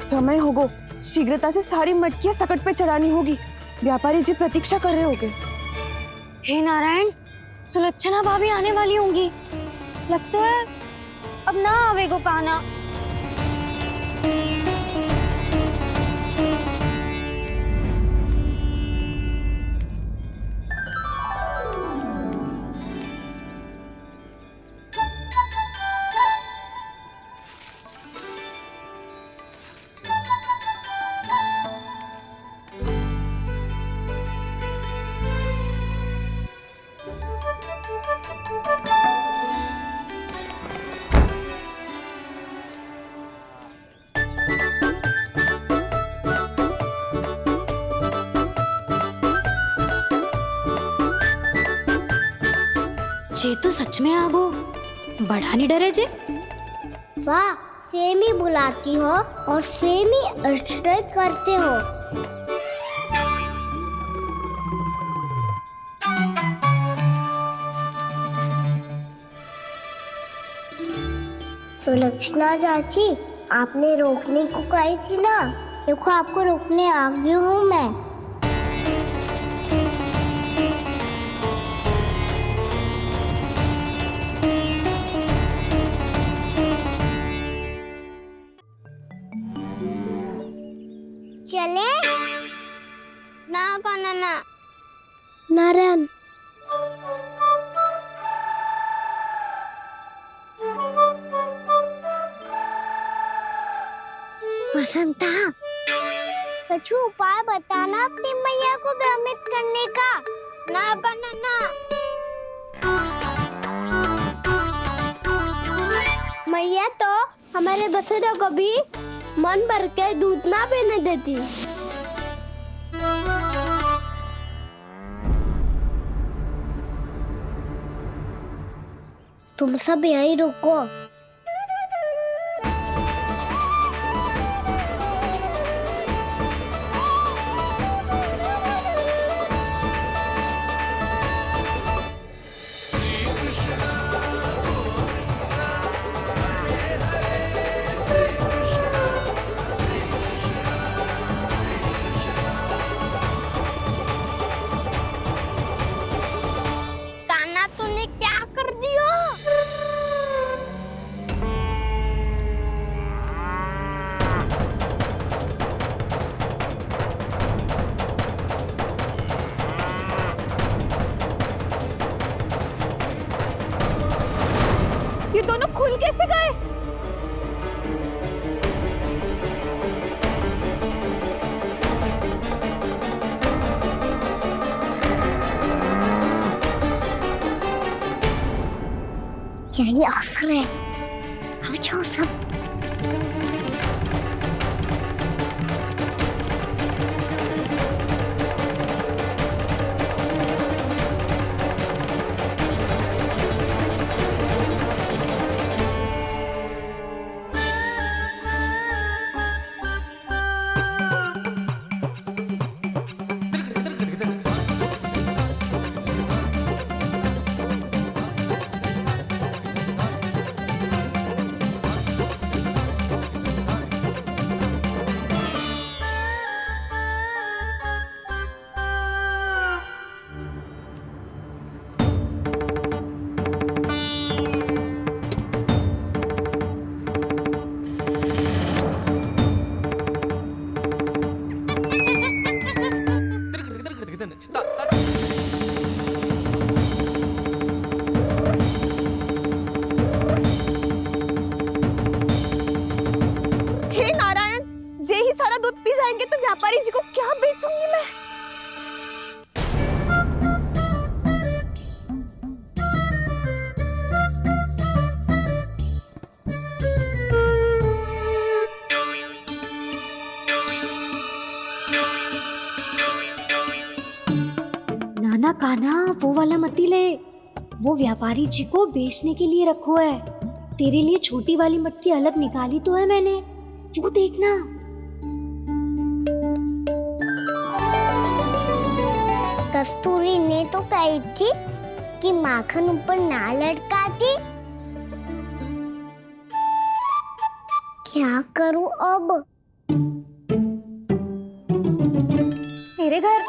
समय होगो, शीघ्रता से सारी मटकियां सकट पे चढ़ानी होगी। व्यापारी जी प्रतीक्षा कर रहे होंगे। हे नारायण, सुलक्षणा भाभी आने वाली होंगी। लगता है अब ना आवेगो कान्हा। जे तो सच में आगो, बड़ा नहीं डरे जे। वाह, सेम ही बुलाती हो और सेम ही अर्चना करते हो। सुलक्षणा चाची, आपने रोकने को कही थी ना, देखो आपको रोकने आ गई हूँ मैं। चले ना कान्हा ना। नारायण, वसंता, कुछ उपाय बताना अपनी मैया को भ्रमित करने का। ना कान्हा ना। मैया तो हमारे बछड़ों को भी मन भर के दूध ना पीने देती। तुम सब यहीं रुको। कान्हा तूने क्या कर दिया? ये दोनों खुल कैसे गए? यही अवसर है, आ जाओ सब। हे नारायण, जे ही सारा दूध पी जाएंगे तो व्यापारी जी को क्या बेचूंगी मैं? नाना कान्हा वो वाला मती ले, वो व्यापारी जी को बेचने के लिए रखो है। तेरे लिए छोटी वाली मटकी अलग निकाली तो है मैंने, वो देखना। कस्तूरी ने तो कही थी कि माखन ऊपर ना लटकाती। क्या करूं अब? मेरे घर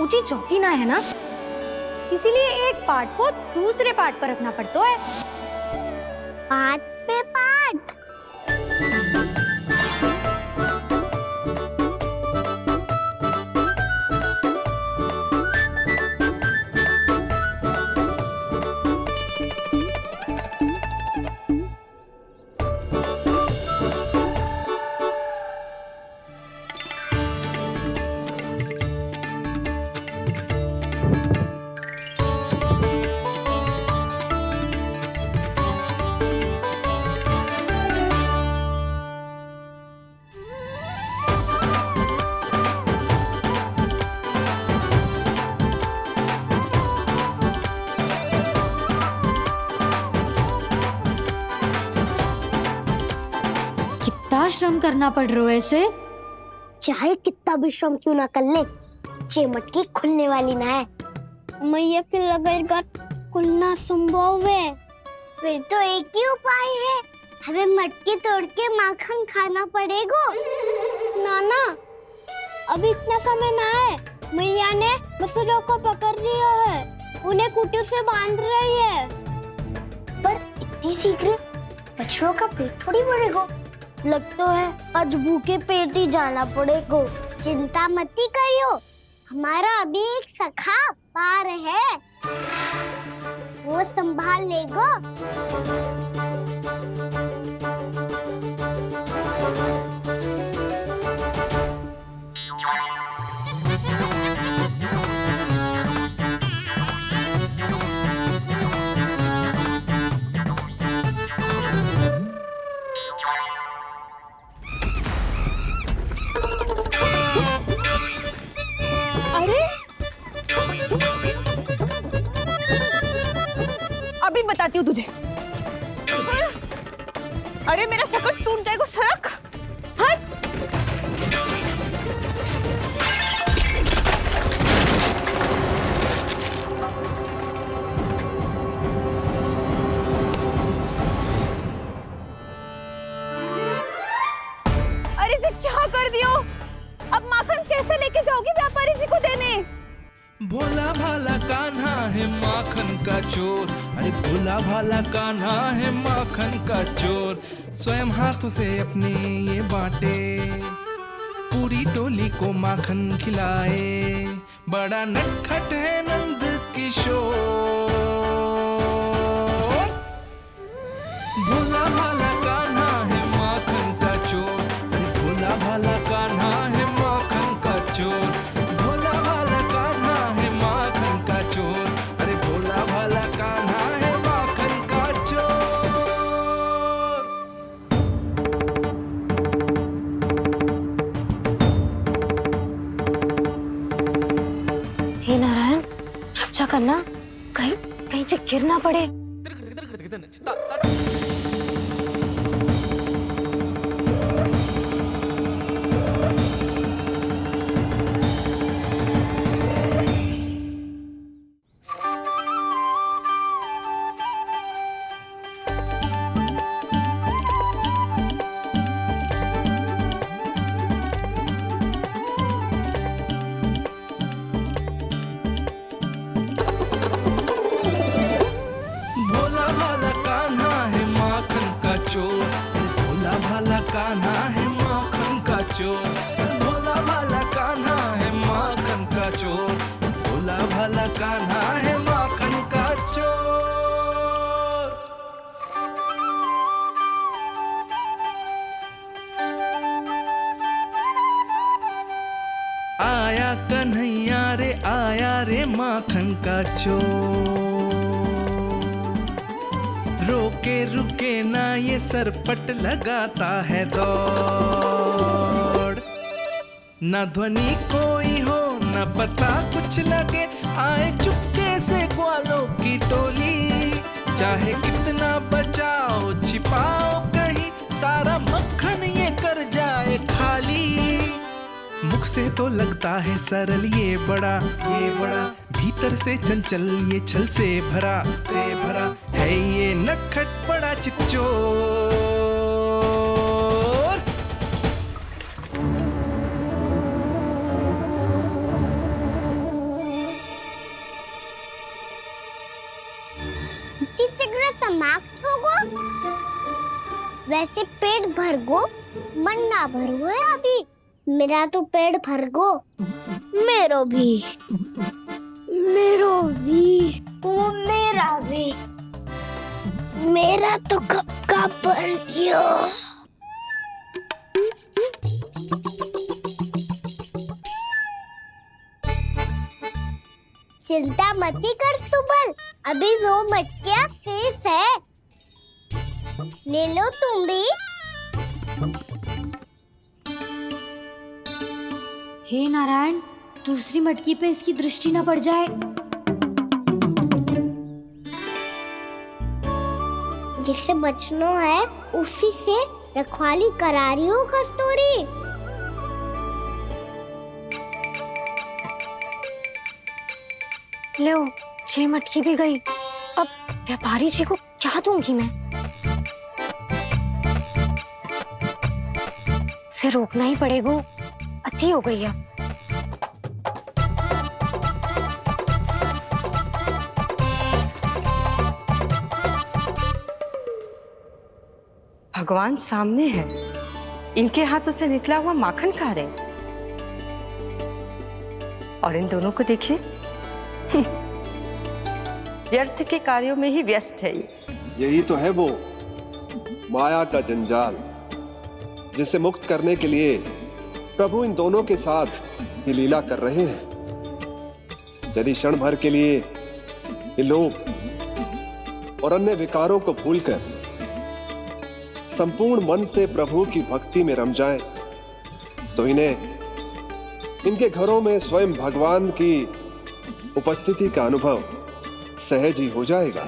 ऊंची चौकी ना है ना, इसीलिए एक पार्ट को दूसरे पार्ट पर रखना पड़ता है। पार्ट पे पार्ट। कितना श्रम करना पड़ रहा है ऐसे। चाहे कितना भी श्रम क्यों ना कर ले, ये मटकी खुलने वाली ना है। मैया के लगेगा खुलना संभव है। फिर तो एक ही उपाय है, हमें मटकी तोड़ के माखन खाना पड़ेगा। नाना, अभी इतना समय ना है। मैया ने बछड़ों को पकड़ लिया है, उन्हें कुटियों से बांध रही है। पर इतनी शीघ्र बछड़ों का पेट थोड़ी भरेगा। लगता है आज भूखे पेट ही जाना पड़ेगा। चिंता मत करियो, हमारा अभी एक सखा पार है, वो संभाल लेगा। बताती हूँ तुझे। अरे मेरा शकल टूट जाएगा, सरक हट। अरे जी क्या कर दियो? अब माखन कैसे लेके जाओगी व्यापारी जी को देने? भोला भाला कान्हा है माखन का चोर, अरे भोला भाला कान्हा है माखन का चोर। स्वयं हाथों से अपने ये बांटे, पूरी टोली को माखन खिलाए। बड़ा नटखट है नंद किशोर। भोला भाला कान्हा है माखन का चोर, अरे भोला भाला कान्हा है माखन का चोर। भोला भाला कान्हा है माखन का चोर, अरे भोला भाला कान्हा है माखन का चोर। हे नारायण, रक्षा करना, कहीं कहीं से गिर ना पड़े। भोला भाला कान्हा है माखन का चोर, भोला भाला कान्हा है माखन का चोर। भोला भाला कान्हा है माखन का चोर, भोला भाला कान्हा है माखन का चोर। आया कन्हैया रे आया रे माखन का चोर। रोके रुके ना ये सरपट लगाता है दौड़। ना ध्वनि कोई हो ना पता कुछ लगे, आए चुपके से ग्वालों की टोली। चाहे कितना बचाओ छिपाओ कहीं, सारा मक्खन ये कर जाए खाली। मुख से तो लगता है सरल ये बड़ा भीतर से चंचल ये छल से भरा है ये नटखट बड़ा चिच्चोर। शीघ्र समाप्त होगो, वैसे पेट भर गो मन ना भर है अभी। मेरा तो पेट भर गो, मेरो भी वो मेरा भी, मेरा तो कब का भर गयो। चिंता मत कर सुबल, अभी 2 मटकियां शेष है, ले लो तुम भी। हे नारायण, दूसरी मटकी पे इसकी दृष्टि न पड़ जाए। जिससे बचना है उसी से रखवाली करा रही हो कस्तूरी। लो, 6 मटकी भी गई। अब व्यापारी जी को क्या दूंगी मैं? इसे रोकना ही पड़ेगा, अति हो गई है। भगवान सामने है, इनके हाथों से निकला हुआ माखन खा रहे हैं। और इन दोनों को देखिए, व्यर्थ के कार्यों में ही व्यस्त है ये। यही तो है वो माया का जंजाल, जिसे मुक्त करने के लिए प्रभु इन दोनों के साथ ये लीला कर रहे हैं। यदि क्षण भर के लिए ये लोग और अन्य विकारों को भूलकर संपूर्ण मन से प्रभु की भक्ति में रम जाएं, तो इन्हें इनके घरों में स्वयं भगवान की उपस्थिति का अनुभव सहज ही हो जाएगा।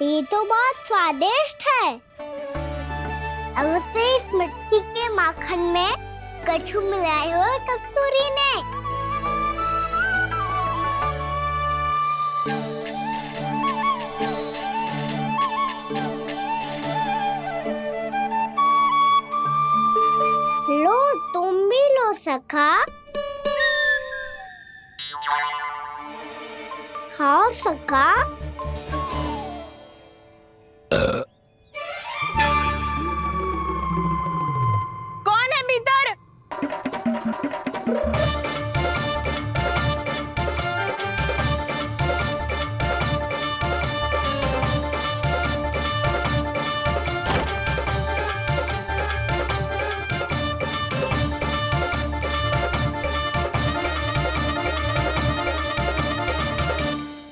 ये तो बहुत स्वादिष्ट है। अब से इस मिट्टी के माखन में कछु मिलाए हुए कस्तूरी ने। लो, तुम भी लो सखा। खाओ सखा। कौन है भीतर?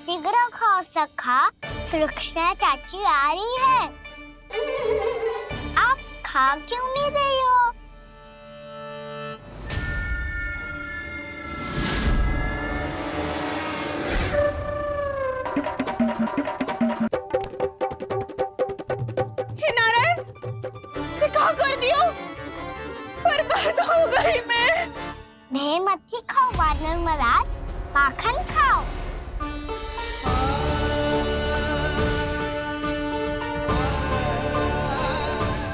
शीघ्र खाओ सखा, सुलक्षणा चाची आ रही है। आप खा क्यों नहीं रही हो? हे नारायण, क्या कर दियो? बर्बाद हो गई मैं। मच्छी खाओ वानर महाराज, माखन खाओ।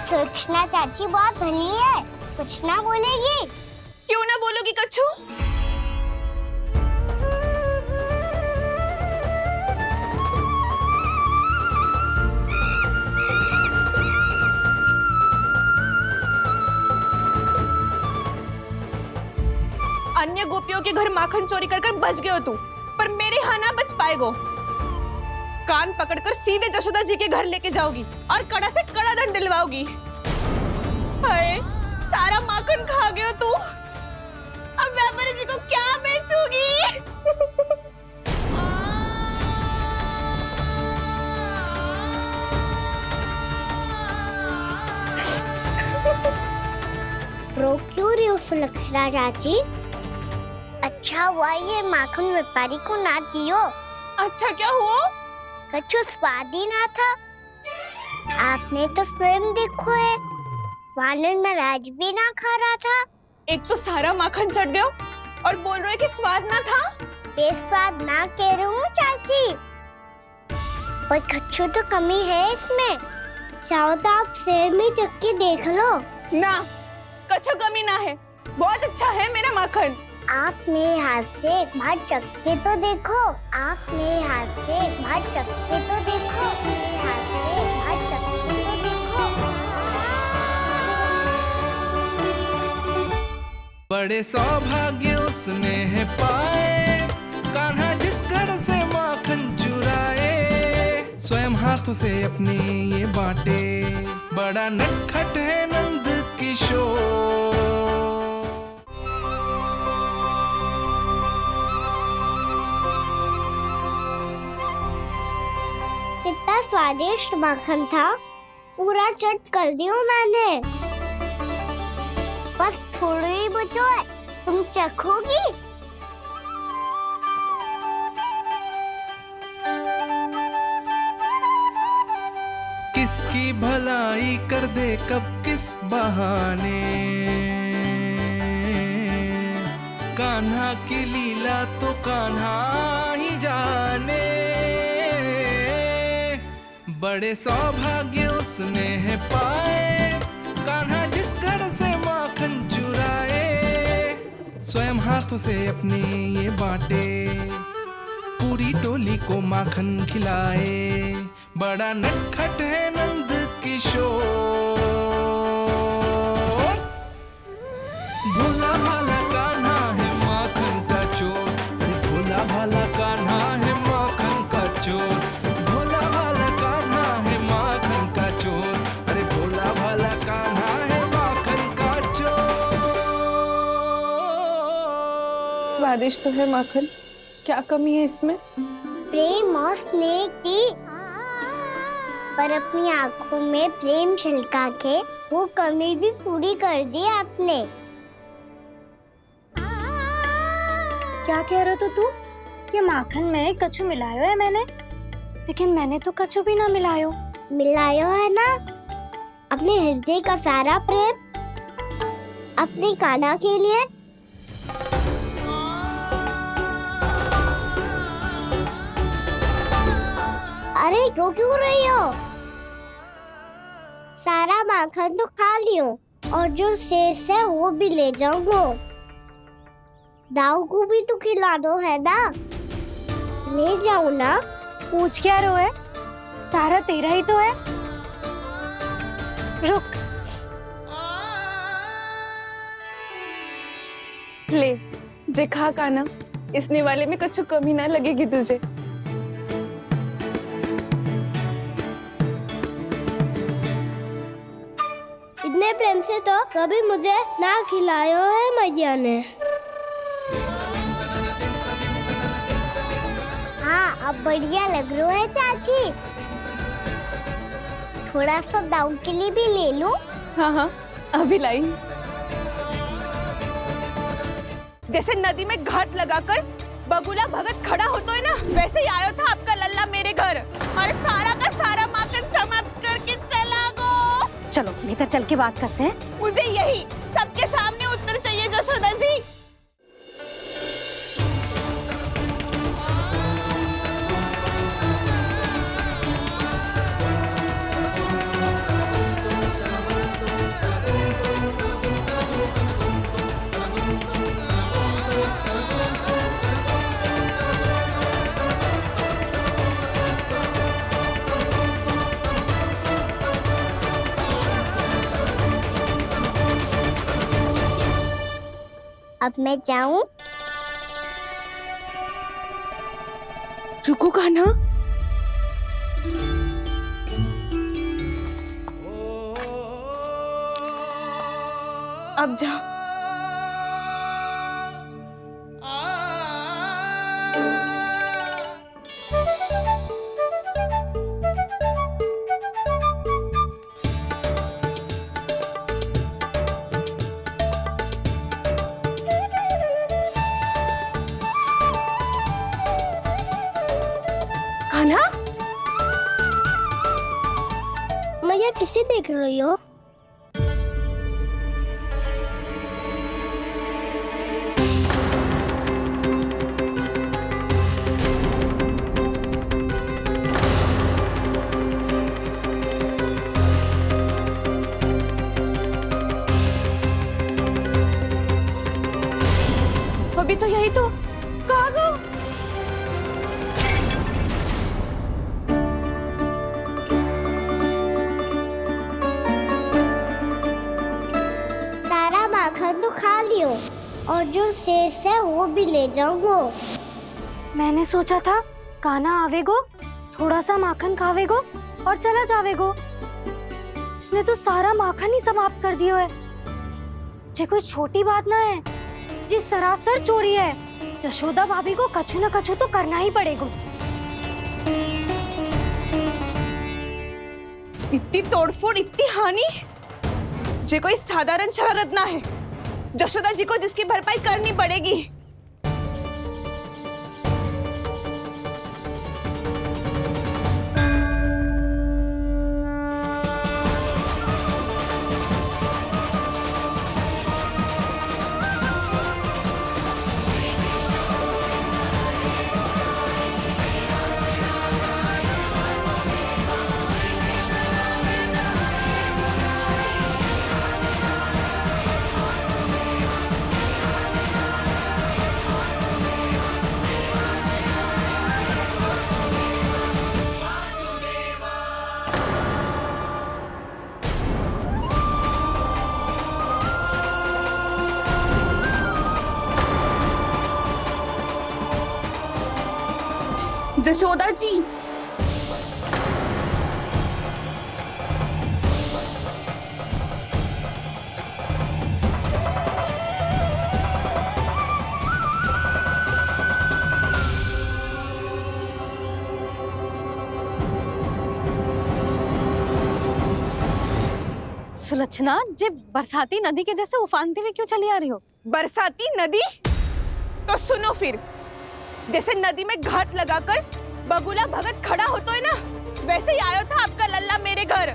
सुलक्षणा चाची बहुत भली है, कुछ ना बोलेगी। क्यों ना बोलोगी कच्छू? अन्य गोपियों के घर माखन चोरी कर बच गए हो तू, पर मेरे यहाँ ना बच पाएगो। कान पकड़कर सीधे जशोदा जी के घर लेके जाओगी और कड़ा से कड़ा दंड दिलवाओगी। हाय, सारा माखन खा गए हो तू। अब व्यापारी जी को क्या बेचूगी? रो क्यों रही हो सुलक्षणा चाची? अच्छा हुआ ये माखन व्यापारी को ना दियो। अच्छा क्या हुआ? कछु स्वाद ही ना था। आपने तो स्वयं देखो है, वानर महाराज भी ना खा रहा था। एक तो सारा माखन चढ़ गया और बोल रहे कि स्वाद ना था। बेस्वाद ना कह रही हूँ चाची, पर कछु तो कमी है इसमें। चाहो तो आप शहर में चख के देख लो। ना, कछु कमी ना है, बहुत अच्छा है मेरा माखन। आप मेरे हाथ से एक बार चख के तो देखो। आप मेरे हाथ से एक बार चख के तो देखो। मेरे हाथ से एक बार चख के तो देखो। बड़े सौभाग्य उसने है पाए, कान्हा जिस घर से माखन चुराए, स्वयं हाथों से अपने ये बांटे, बड़ा नटखट है नंद किशोर। कितना स्वादिष्ट माखन था, पूरा चट कर दियो मैंने। बस थोड़ी ही बचो है, तुम चखोगी? किसकी भलाई कर दे कब किस बहाने, कान्हा की लीला तो कान्हा ही जाने। बड़े सौभाग्य उसने है पाए, कान्हा जिस घर से माखन चुराए, स्वयं हाथों से अपने ये बांटे, पूरी टोली को माखन खिलाए, बड़ा नटखट है नंद किशोर। भोला भाला कान्हा है माखन का चोर, भोला भाला कान्हा है माखन का चोर, भोला भाला कान्हा है माखन का चोर, अरे भोला भाला कान्हा है माखन का चोर। स्वादिष्ट तो है माखन, क्या कमी है इसमें? प्रेम और स्नेह की, पर अपनी आंखों में प्रेम छलका के वो कमी भी पूरी कर दी आपने। क्या कह रहे हो तू? ये माखन में कछु मिलाया है मैंने? लेकिन मैंने तो कछु भी ना मिलायो। मिलायो है ना अपने हृदय का सारा प्रेम अपनी कान्हा के लिए। अरे रो क्यों रही हो? सारा माखन तो खा लियो और जो शेष है वो भी ले जाऊंगा। दाऊ को भी तो खिला दो है ना। ले जाओ ना। पूछ क्या रो है, सारा तेरा ही तो है। रुक। ले जे खा कान्हा, इसने वाले में कुछ कमी ना लगेगी तुझे। इतने प्रेम से तो कभी मुझे ना खिलायो है मैया ने। हाँ अब बढ़िया लग रहा है चाची। थोड़ा सा दाऊ के लिए भी ले लो। हाँ हाँ अभी लाई। जैसे नदी में घाट लगाकर बगुला भगत खड़ा होता है ना, वैसे ही आया था आपका लल्ला मेरे घर और सारा का सारा माखन समाप्त करके चला गो। चलो भीतर चल के बात करते हैं। मुझे यही सबके सामने उत्तर चाहिए जशोदा जी। अब मैं जाऊं? रुको कान्हा। अब जा। कान्हा, मैया किसे देख रही हो? अभी तो यही तो कहाँ गो? सारा माखन तो खा लियो और जो शेष है वो भी ले जाऊंगा। मैंने सोचा था कान्हा आवेगो, थोड़ा सा माखन खावेगो और चला जावेगो। इसने तो सारा माखन ही समाप्त कर दिया है। ये कोई छोटी बात ना है, जी सरासर चोरी है। जशोदा भाभी को कछु न कछु तो करना ही पड़ेगा। इतनी तोड़फोड़, इतनी हानि, जे कोई साधारण शरारत ना है। जशोदा जी को जिसकी भरपाई करनी पड़ेगी। जशोदा जी, सुलक्षणा, जे बरसाती नदी के जैसे उफानते हुए क्यों चली आ रही हो? बरसाती नदी? तो सुनो फिर, जैसे नदी में घाट लगाकर बगुला भगत खड़ा होता है ना, वैसे ही आया था आपका लल्ला मेरे घर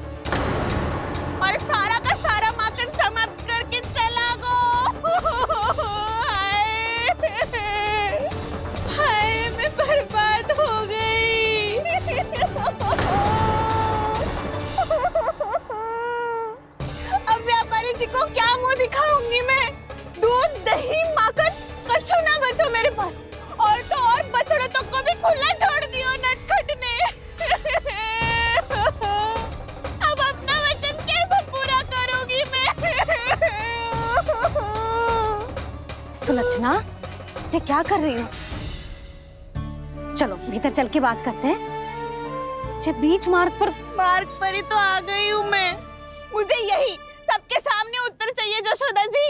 और सारा का सारा माखन समाप्त करके चला गो। हाय मैं बर्बाद हो गई। अब व्यापारी जी को क्या मुंह दिखाऊंगी मैं? दूध दही माखन कछु ना बचो मेरे पास, और तो और बछड़े तो को भी खुला छोड़ दियो नटखट ने। अब अपना वचन कैसे पूरा करूंगी मैं? सुलक्षणा, ये क्या कर रही हो? चलो भीतर चल के बात करते हैं। ये बीच मार्ग पर ही तो आ गई हूँ मैं। मुझे यही सबके सामने उत्तर चाहिए यशोदा जी।